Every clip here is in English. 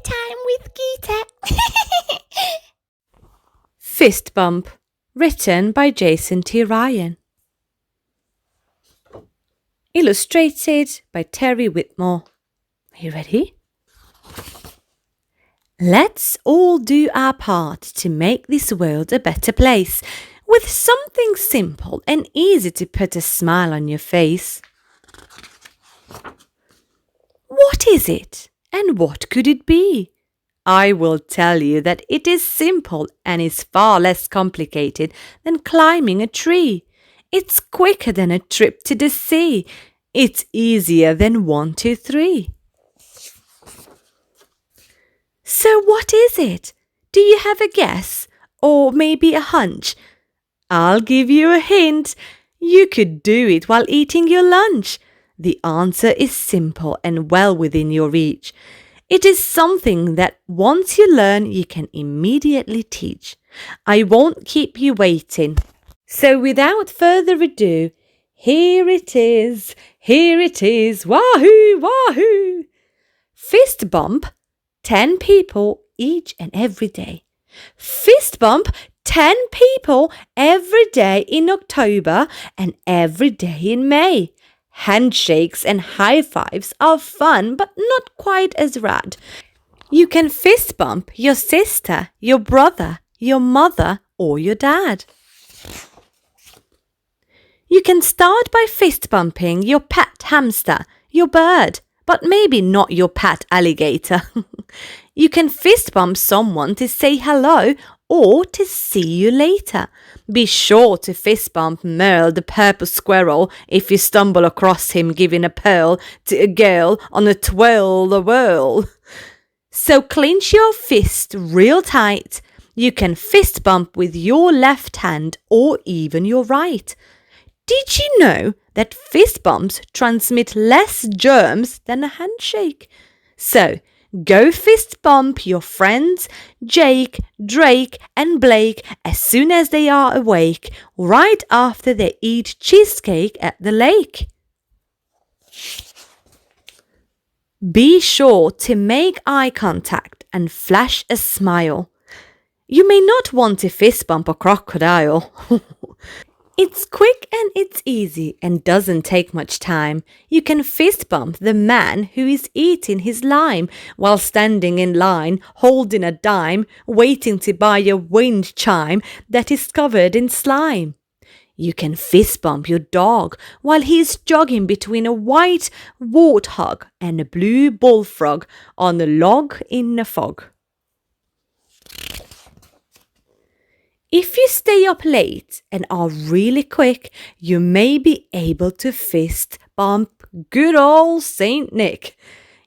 Bedtime with Geeta. Fist Bump, written by Jason T. Ryan. Illustrated by Terry Whitmore. Are you ready? Let's all do our part to make this world a better place with something simple and easy to put a smile on your face. What is it and what could it be? I will tell you that it is simple and is far less complicated than climbing a tree. It's quicker than a trip to the sea. It's easier than 1, 2, 3. So what is it? Do you have a guess? Or maybe a hunch? I'll give you a hint. You could do it while eating your lunch. The answer is simple and well within your reach. It is something that once you learn, you can immediately teach. I won't keep you waiting. So without further ado, here it is, wahoo, wahoo! Fist bump, 10 people each and every day. Fist bump, 10 people every day in October and every day in May. Handshakes and high fives are fun, but not quite as rad. You can fist bump your sister, your brother, your mother, or your dad. You can start by fist bumping your pet hamster, your bird, but maybe not your pet alligator. You can fist bump someone to say hello or to see you later. Be sure to fist bump Merle the purple squirrel if you stumble across him giving a pearl to a girl on a twirl-a-whirl. So clench your fist real tight. You can fist bump with your left hand or even your right. Did you know that fist bumps transmit less germs than a handshake? So, go fist bump your friends Jake, Drake and Blake as soon as they are awake, right after they eat cheesecake at the lake. Be sure to make eye contact and flash a smile. You may not want to fist bump a crocodile. It's quick and it's easy and doesn't take much time. You can fist bump the man who is eating his lime while standing in line, holding a dime, waiting to buy a wind chime that is covered in slime. You can fist bump your dog while he is jogging between a white warthog and a blue bullfrog on a log in a fog. If you stay up late and are really quick, you may be able to fist bump good old Saint Nick.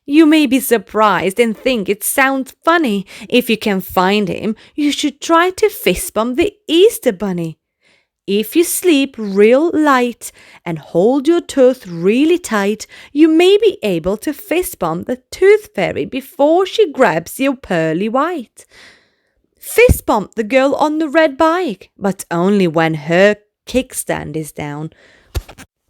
You may be surprised and think it sounds funny. If you can find him, you should try to fist bump the Easter Bunny. If you sleep real light and hold your tooth really tight, you may be able to fist bump the Tooth Fairy before she grabs your pearly white. Fist bump the girl on the red bike, but only when her kickstand is down.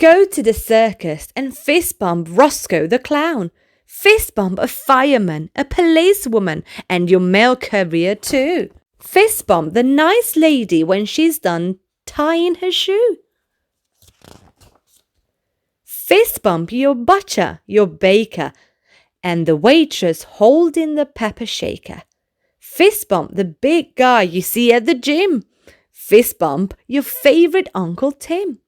Go to the circus and fist bump Roscoe the clown. Fist bump a fireman, a policewoman, and your mail courier too. Fist bump the nice lady when she's done tying her shoe. Fist bump your butcher, your baker, and the waitress holding the pepper shaker. Fist bump the big guy you see at the gym. Fist bump your favorite Uncle Tim.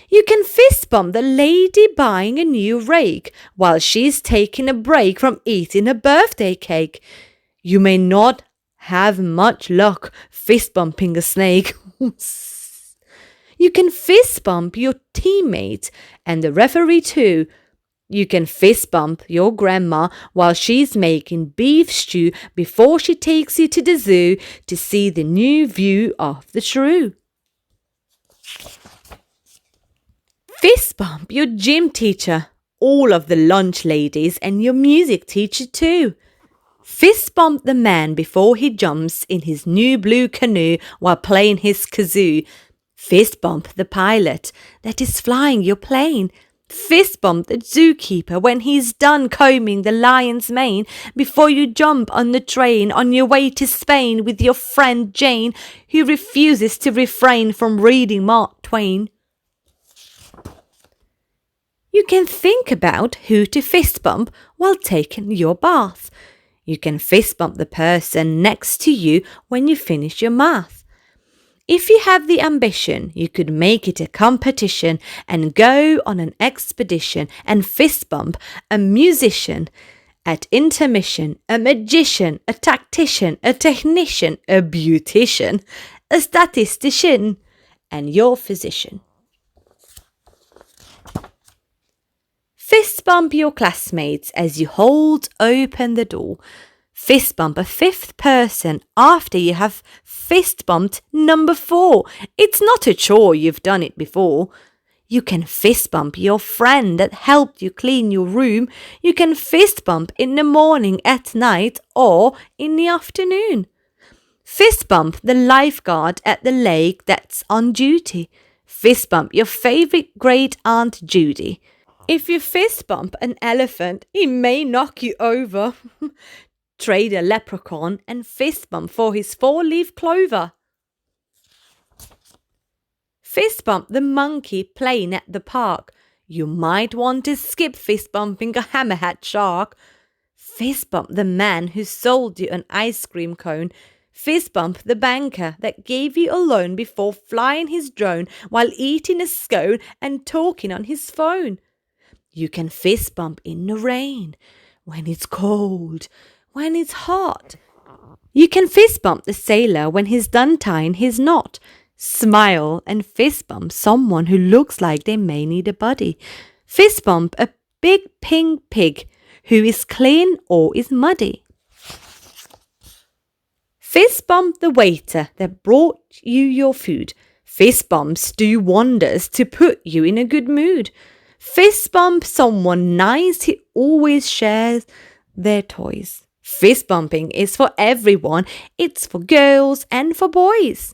You can fist bump the lady buying a new rake while she's taking a break from eating a birthday cake. You may not have much luck fist bumping a snake. You can fist bump your teammate and the referee too. You can fist bump your grandma while she's making beef stew before she takes you to the zoo to see the new view of the shrew. Fist bump your gym teacher, all of the lunch ladies and your music teacher too. Fist bump the man before he jumps in his new blue canoe while playing his kazoo. Fist bump the pilot that is flying your plane. Fist bump the zookeeper when he's done combing the lion's mane before you jump on the train on your way to Spain with your friend Jane, who refuses to refrain from reading Mark Twain. You can think about who to fist bump while taking your bath. You can fist bump the person next to you when you finish your math. If you have the ambition, you could make it a competition and go on an expedition and fist bump a musician at intermission, a magician, a tactician, a technician, a beautician, a statistician, and your physician. Fist bump your classmates as you hold open the door. Fist bump a fifth person after you have fist bumped number 4. It's not a chore, you've done it before. You can fist bump your friend that helped you clean your room. You can fist bump in the morning, at night, or in the afternoon. Fist bump the lifeguard at the lake that's on duty. Fist bump your favourite great Aunt Judy. If you fist bump an elephant, he may knock you over. Trade a leprechaun and fist bump for his 4-leaf clover. Fist bump the monkey playing at the park. You might want to skip fist bumping a hammerhead shark. Fist bump the man who sold you an ice cream cone. Fist bump the banker that gave you a loan before flying his drone while eating a scone and talking on his phone. You can fist bump in the rain, when it's cold, when it's hot. You can fist bump the sailor when he's done tying his knot. Smile and fist bump someone who looks like they may need a buddy. Fist bump a big pink pig who is clean or is muddy. Fist bump the waiter that brought you your food. Fist bumps do wonders to put you in a good mood. Fist bump someone nice who always shares their toys. Fist bumping is for everyone. It's for girls and for boys.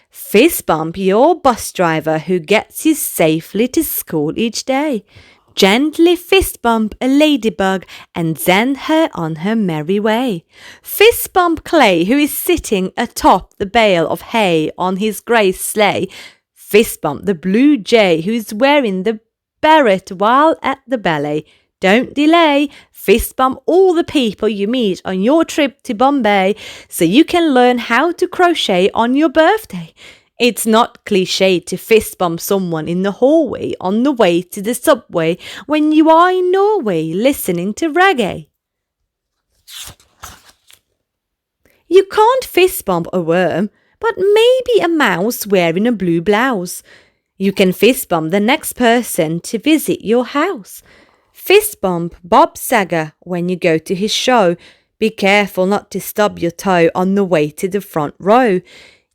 Fist bump your bus driver who gets you safely to school each day. Gently fist bump a ladybug and send her on her merry way. Fist bump Clay who is sitting atop the bale of hay on his grey sleigh. Fist bump the blue jay who is wearing the beret while at the ballet. Don't delay. Fist bump all the people you meet on your trip to Bombay so you can learn how to crochet on your birthday. It's not cliché to fist bump someone in the hallway on the way to the subway when you are in Norway listening to reggae. You can't fist bump a worm, but maybe a mouse wearing a blue blouse. You can fist bump the next person to visit your house. Fist bump Bob Saget when you go to his show. Be careful not to stub your toe on the way to the front row.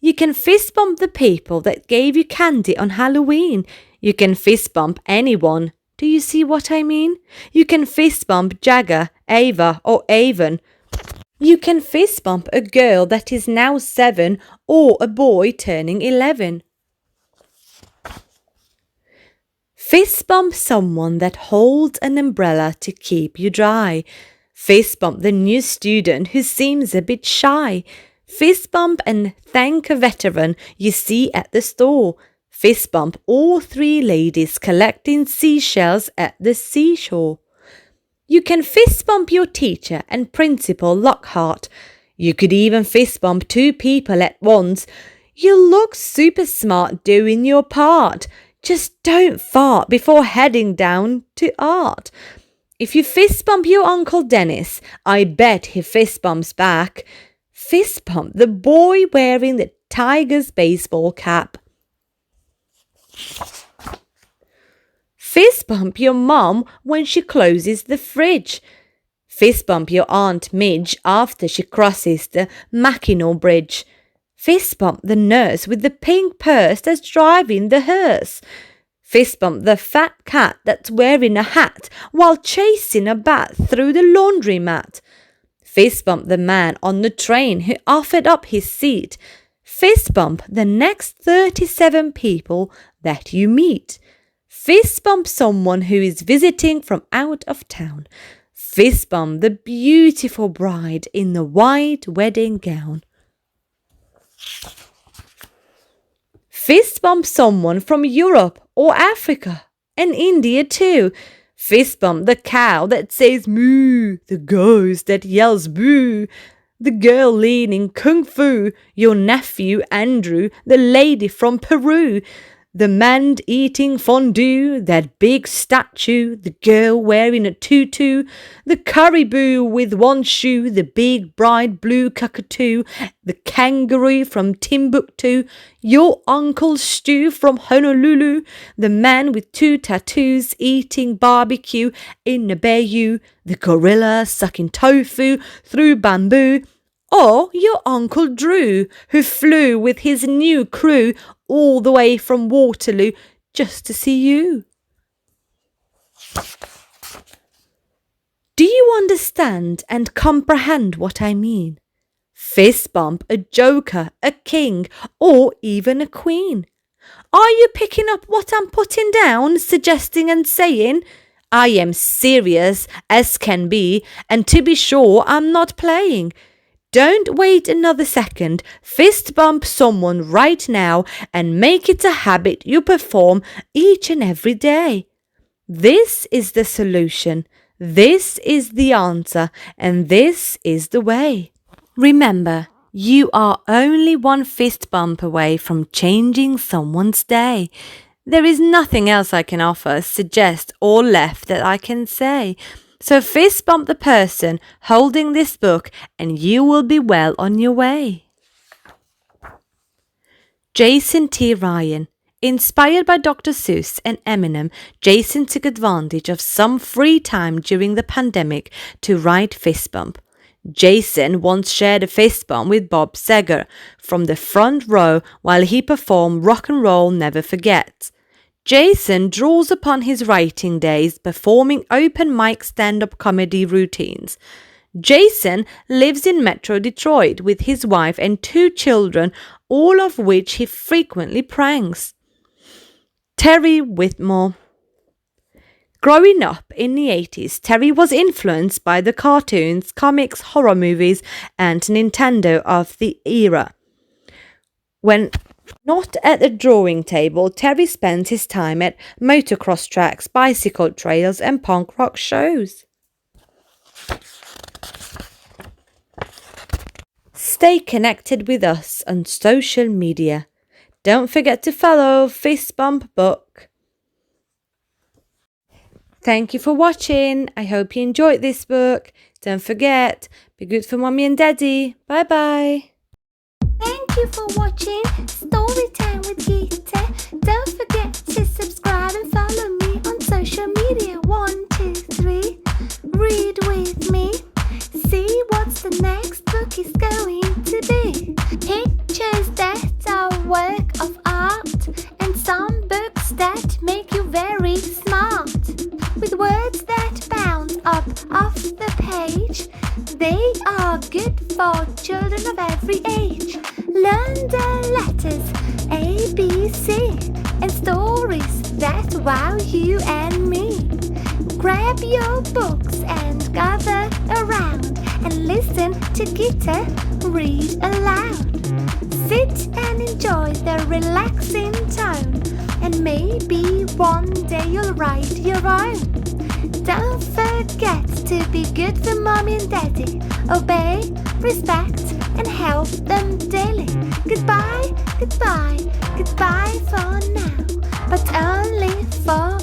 You can fist bump the people that gave you candy on Halloween. You can fist bump anyone. Do you see what I mean? You can fist bump Jagger, Ava or Avon. You can fist bump a girl that is now 7 or a boy turning 11. Fist bump someone that holds an umbrella to keep you dry. Fist bump the new student who seems a bit shy. Fist bump and thank a veteran you see at the store. Fist bump all 3 ladies collecting seashells at the seashore. You can fist bump your teacher and Principal Lockhart. You could even fist bump 2 people at once. You look super smart doing your part. Just don't fart before heading down to art. If you fist bump your Uncle Dennis, I bet he fist bumps back. Fist bump the boy wearing the Tigers baseball cap. Fist bump your mom when she closes the fridge. Fist bump your Aunt Midge after she crosses the Mackinac Bridge. Fist bump the nurse with the pink purse that's driving the hearse. Fist bump the fat cat that's wearing a hat while chasing a bat through the laundromat. Fist bump the man on the train who offered up his seat. Fist bump the next 37 people that you meet. Fist bump someone who is visiting from out of town. Fist bump the beautiful bride in the white wedding gown. Fist bump someone from Europe or Africa and India too. Fist bump the cow that says moo, the ghost that yells boo, the girl leaning kung fu, your nephew Andrew, the lady from Peru, the man eating fondue, that big statue, the girl wearing a tutu, the caribou with one shoe, the big bright blue cockatoo, the kangaroo from Timbuktu, your Uncle Stu from Honolulu, the man with 2 tattoos eating barbecue in a bayou, the gorilla sucking tofu through bamboo, or your Uncle Drew, who flew with his new crew all the way from Waterloo just to see you. Do you understand and comprehend what I mean? Fist bump a joker, a king, or even a queen. Are you picking up what I'm putting down, suggesting and saying? I am serious as can be, and to be sure I'm not playing. Don't wait another second. Fist bump someone right now and make it a habit you perform each and every day. This is the solution. This is the answer. And this is the way. Remember, you are only one fist bump away from changing someone's day. There is nothing else I can offer, suggest, or left that I can say. So fist bump the person holding this book and you will be well on your way. Jason T. Ryan. Inspired by Dr. Seuss and Eminem, Jason took advantage of some free time during the pandemic to write Fist Bump. Jason once shared a fist bump with Bob Seger from the front row while he performed Rock and Roll Never Forget. Jason draws upon his writing days performing open mic stand-up comedy routines. Jason lives in Metro Detroit with his wife and 2 children, all of which he frequently pranks. Terry Whitmore. Growing up in the 80s, Terry was influenced by the cartoons, comics, horror movies, and Nintendo of the era. When not at the drawing table, Terry spent his time at motocross tracks, bicycle trails, and punk rock shows. Stay connected with us on social media. Don't forget to follow Fist Bump Book. Thank you for watching. I hope you enjoyed this book. Don't forget, be good for mommy and daddy. Bye bye. Thank you for watching Storytime with Gita. Don't forget to subscribe and follow me on social media. 1, 2, 3. Read with me. See what's the next book is going to be. Pictures that are work of art, and some books that make you very smart. With words that bounce up off the page, they are good for children of every age. Learn the letters A, B, C, and stories that wow you and me. Grab your books and gather around and listen to Gita read aloud. Sit and enjoy the relaxing tone, and maybe one day you'll write your own. Don't forget to be good for mommy and daddy. Obey, respect, and help them daily. Goodbye, goodbye, goodbye for now, but only for